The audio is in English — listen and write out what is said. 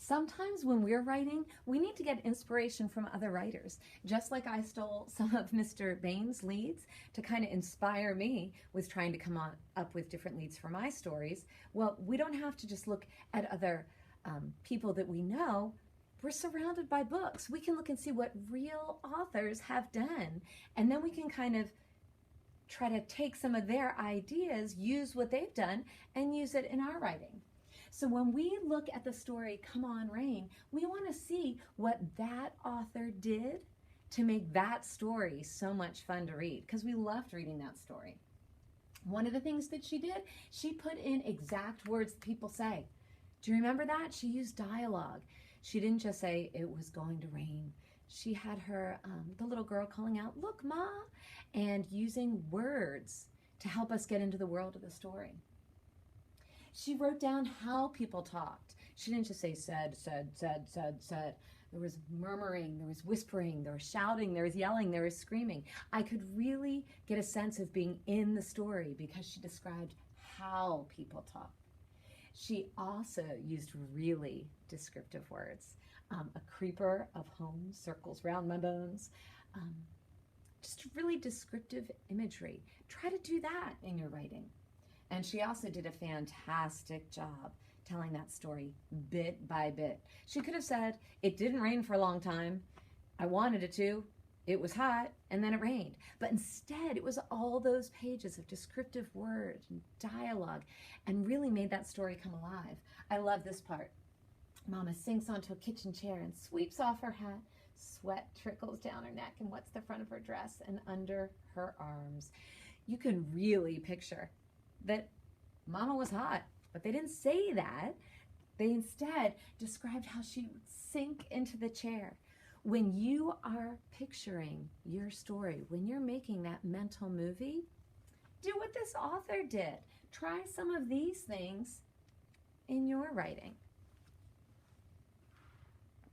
Sometimes when we're writing, we need to get inspiration from other writers. Just like I stole some of Mr. Bain's leads to kind of inspire me with trying to come up with different leads for my stories. Well, we don't have to just look at other people that we know. We're surrounded by books. We can look and see what real authors have done, and then we can kind of try to take some of their ideas, use what they've done, and use it in our writing. So when we look at the story Come On Rain, we want to see what that author did to make that story so much fun to read, because we loved reading that story. One of the things that she did, she put in exact words that people say. Do you remember that? She used dialogue. She didn't just say it was going to rain. She had her, the little girl calling out, "Look, Ma," and using words to help us get into the world of the story. She wrote down how people talked. She didn't just say said. There was murmuring, there was whispering, there was shouting, there was yelling, there was screaming. I could really get a sense of being in the story because she described how people talk. She also used really descriptive words. A creeper of home circles round my bones. Just really descriptive imagery. Try to do that in your writing. And she also did a fantastic job telling that story bit by bit. She could have said, it didn't rain for a long time. I wanted it to. It was hot, and then it rained. But instead, it was all those pages of descriptive words and dialogue, and really made that story come alive. I love this part. Mama sinks onto a kitchen chair and sweeps off her hat. Sweat trickles down her neck and wets the front of her dress and under her arms. You can really picture that Mama was hot, but they didn't say that. They instead described how she would sink into the chair. When you are picturing your story, when you're making that mental movie, do what this author did. Try some of these things in your writing.